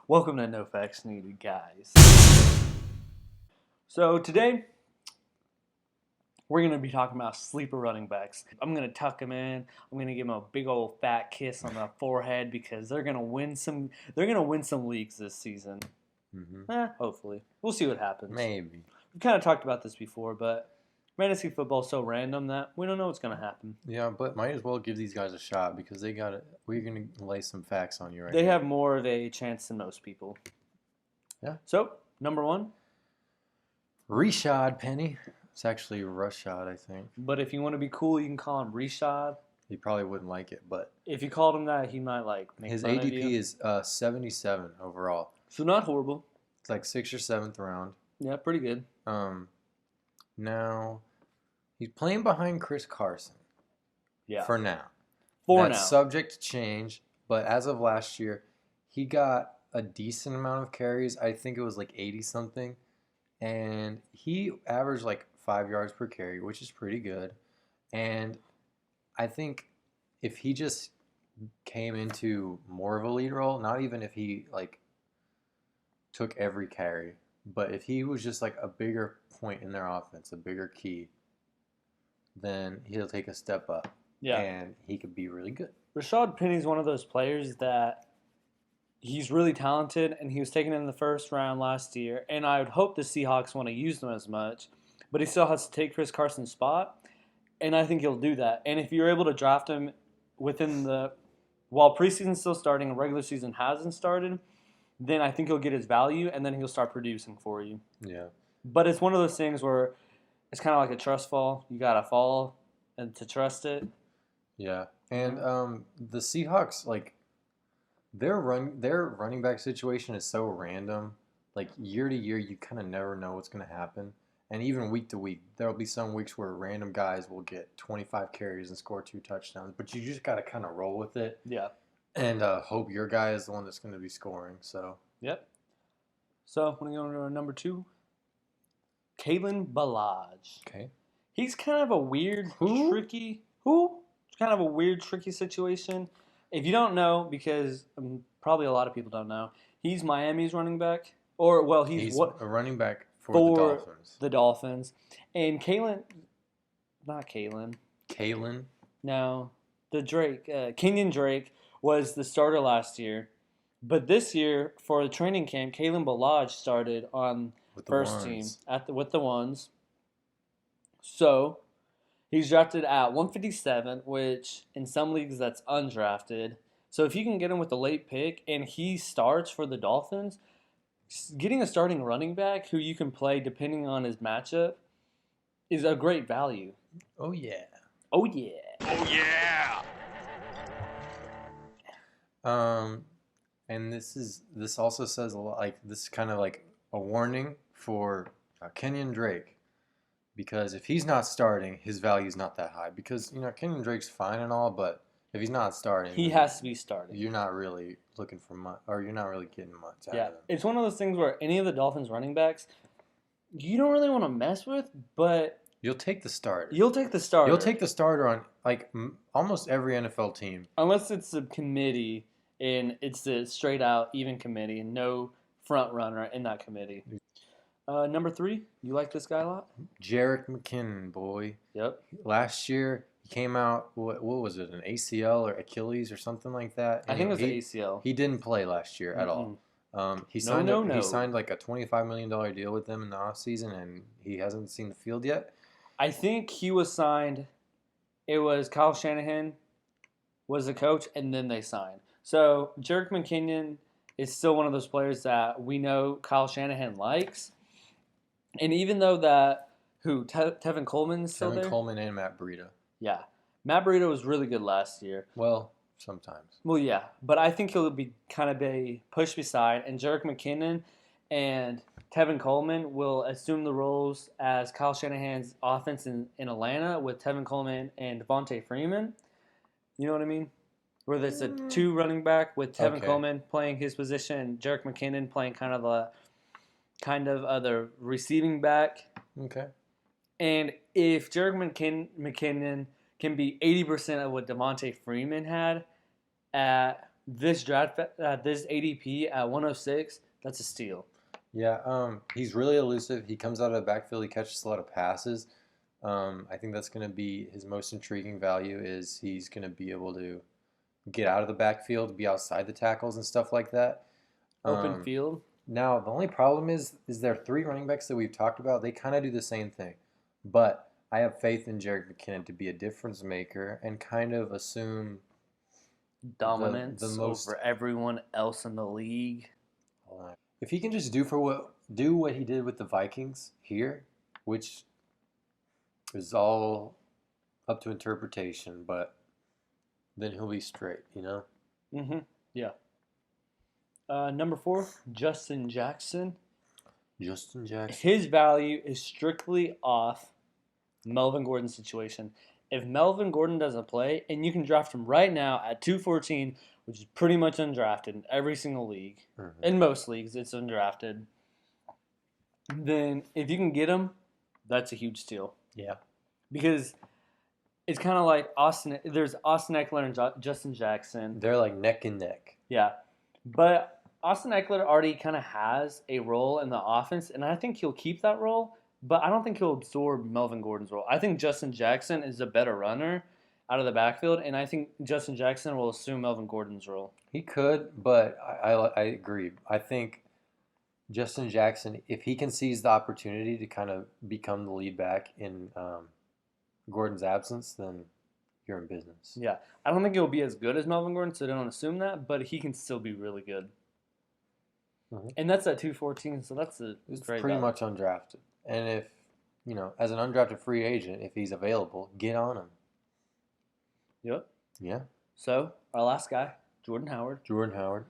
Welcome to No Facts Needed, guys. So today, we're going to be talking about sleeper running backs. I'm going to tuck them in. I'm going to give them a big old fat kiss on the forehead because they're going to win some. They're going to win some leagues this season. Hopefully, we'll see what happens. Maybe. We've kind of talked about this before, but fantasy football is so random that we don't know what's going to happen. Yeah, but might as well give these guys a shot because they got it. We're gonna lay some facts on you right now. They have more of a chance than most people. Yeah. So number one, Rashaad Penny. It's actually Rashaad, I think. but if you want to be cool, you can call him Rashaad. He probably wouldn't like it, but If you called him that, he might make his fun of ADP you. is 77 overall. So not horrible. It's like 6th or 7th round. Yeah, pretty good. Now he's playing behind Chris Carson. Yeah. For now. That's now. Subject to change, but as of last year, he got a decent amount of carries. I think it was like 80 something, and he averaged like 5 yards per carry, which is pretty good. And I think if he just came into more of a lead role, not even if he like took every carry, but if he was just like a bigger point in their offense, a bigger key, then he'll take a step up. Yeah. And he could be really good. Rashaad Penny's one of those players that he's really talented, and he was taken in the first round last year, and I would hope the Seahawks want to use him as much, but he still has to take Chris Carson's spot, and I think he'll do that. And if you're able to draft him while preseason's still starting and regular season hasn't started, then I think he'll get his value, and then he'll start producing for you. Yeah. But it's one of those things where it's kind of like a trust fall. You got to fall and to trust it. Yeah. And the Seahawks, like, their running back situation is so random. Like, year to year, you kind of never know what's going to happen. And even week to week, there will be some weeks where random guys will get 25 carries and score 2 touchdowns. But you just got to kind of roll with it. Yeah. And hope your guy is the one that's going to be scoring. So. Yep. So, when we go to number 2, Kalen Ballage. Okay. He's kind of a weird, tricky situation. If you don't know, because probably a lot of people don't know, he's Miami's running back. He's a running back for the Dolphins. And Kalen. No, the Drake. Kenyon Drake was the starter last year. But this year, for the training camp, Kalen Ballage started on first team with the ones. So, he's drafted at 157, which in some leagues that's undrafted. So if you can get him with the late pick and he starts for the Dolphins, getting a starting running back who you can play depending on his matchup is a great value. Oh, yeah. Oh, yeah. Oh, yeah. And this also says a lot, like, this is kind of like a warning for Kenyon Drake. Because if he's not starting, his value is not that high. Because, Kenyon Drake's fine and all, but if he's not starting, he has to be starting. You're not really looking for much, or you're not really getting much out of him. It's one of those things where any of the Dolphins running backs, you don't really want to mess with, but you'll take the starter. You'll take the starter on, like, almost every NFL team. Unless it's a committee, and it's a straight-out even committee, and no front runner in that committee. Number 3, you like this guy a lot? Jerick McKinnon, boy. Yep. Last year, he came out, what was it, an ACL or Achilles or something like that? I think it was an ACL. He didn't play last year at all. He signed like a $25 million deal with them in the offseason, and he hasn't seen the field yet. I think he was signed. It was Kyle Shanahan was the coach, and then they signed. So Jerick McKinnon is still one of those players that we know Kyle Shanahan likes. And even though Tevin Coleman's still there? Tevin Coleman and Matt Breida. Yeah. Matt Breida was really good last year. Well, sometimes. Well, yeah. But I think he'll be kind of be pushed beside. And Jerick McKinnon and Tevin Coleman will assume the roles as Kyle Shanahan's offense in Atlanta with Tevin Coleman and Devontae Freeman. You know what I mean? Where there's a 2 running back with Tevin Coleman playing his position and Jerick McKinnon playing kind of the receiving back. Okay. And if Jerick McKinnon can be 80% of what Devontae Freeman had at this draft at this ADP at 106, that's a steal. Yeah, he's really elusive. He comes out of the backfield. He catches a lot of passes. I think that's going to be his most intriguing value is he's going to be able to get out of the backfield, be outside the tackles and stuff like that. Open field. Now, the only problem is there are three running backs that we've talked about. They kind of do the same thing. But I have faith in Jerick McKinnon to be a difference maker and kind of assume dominance the most over everyone else in the league. If he can just do what he did with the Vikings here, which is all up to interpretation, but then he'll be straight, you know? Mm-hmm. Yeah. Number 4, Justin Jackson. Justin Jackson. His value is strictly off Melvin Gordon's situation. If Melvin Gordon doesn't play, and you can draft him right now at 214, which is pretty much undrafted in every single league. Mm-hmm. In most leagues, it's undrafted. Then if you can get him, that's a huge steal. Yeah. Because it's kind of like Austin. There's Austin Eklund and Justin Jackson. They're like neck and neck. Yeah. But Austin Eckler already kind of has a role in the offense, and I think he'll keep that role, but I don't think he'll absorb Melvin Gordon's role. I think Justin Jackson is a better runner out of the backfield, and I think Justin Jackson will assume Melvin Gordon's role. He could, but I agree. I think Justin Jackson, if he can seize the opportunity to kind of become the lead back in Gordon's absence, then you're in business. Yeah. I don't think he'll be as good as Melvin Gordon, so don't assume that, but he can still be really good. Mm-hmm. And that's at 214, so that's it's pretty much undrafted. And if, as an undrafted free agent, if he's available, get on him. Yep. Yeah. So, our last guy, Jordan Howard. Jordan Howard.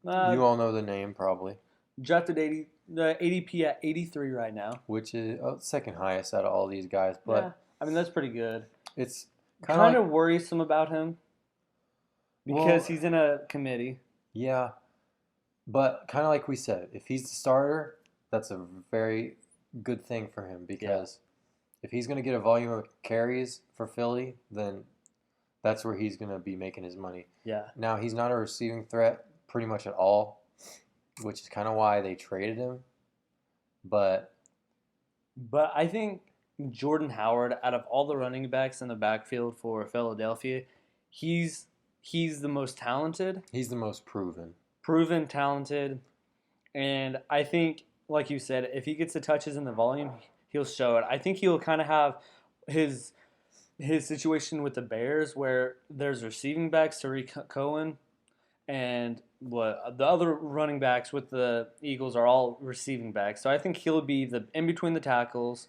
You all know the name, probably. Drafted ADP at 83 right now. Which is second highest out of all these guys. But yeah, I mean, that's pretty good. It's kind of worrisome about him because he's in a committee. Yeah. But kind of like we said, if he's the starter, that's a very good thing for him because if he's going to get a volume of carries for Philly, then that's where he's going to be making his money. Yeah. Now, he's not a receiving threat pretty much at all, which is kind of why they traded him. But I think Jordan Howard, out of all the running backs in the backfield for Philadelphia, he's the most talented. He's the most proven. Proven, talented, and I think, like you said, if he gets the touches and the volume, he'll show it. I think he'll kind of have his situation with the Bears where there's receiving backs, Tariq Cohen, and the other running backs with the Eagles are all receiving backs. So I think he'll be the in between the tackles,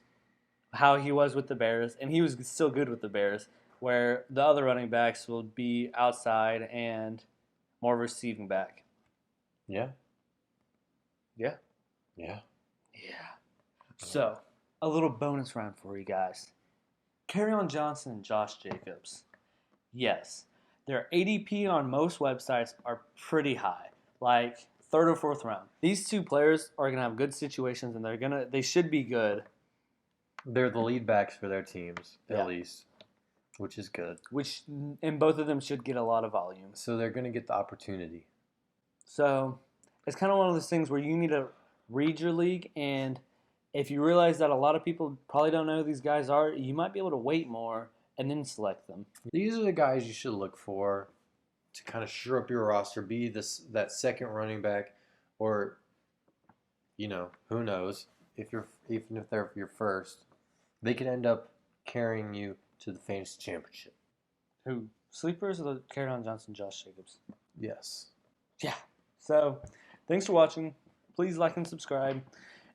how he was with the Bears, and he was still good with the Bears, where the other running backs will be outside and more receiving back. Yeah. Yeah. Yeah. Yeah. So, a little bonus round for you guys. Kerryon Johnson and Josh Jacobs. Yes, their ADP on most websites are pretty high, like 3rd or 4th round. These two players are gonna have good situations, and they should be good. They're the lead backs for their teams, at least, which is good. And both of them should get a lot of volume. So they're gonna get the opportunity. So it's kind of one of those things where you need to read your league, and if you realize that a lot of people probably don't know who these guys are, you might be able to wait more and then select them. These are the guys you should look for to kind of shore up your roster, be that second running back, or who knows, even if they're your first, they could end up carrying you to the fantasy championship. Who? Sleepers or the Kerryon Johnson, Josh Jacobs? Yes. Yeah. So, thanks for watching. Please like and subscribe.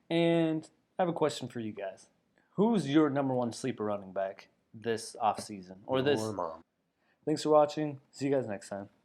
And I have a question for you guys. Who's your number 1 sleeper running back this offseason? Or this? Your mom. Thanks for watching. See you guys next time.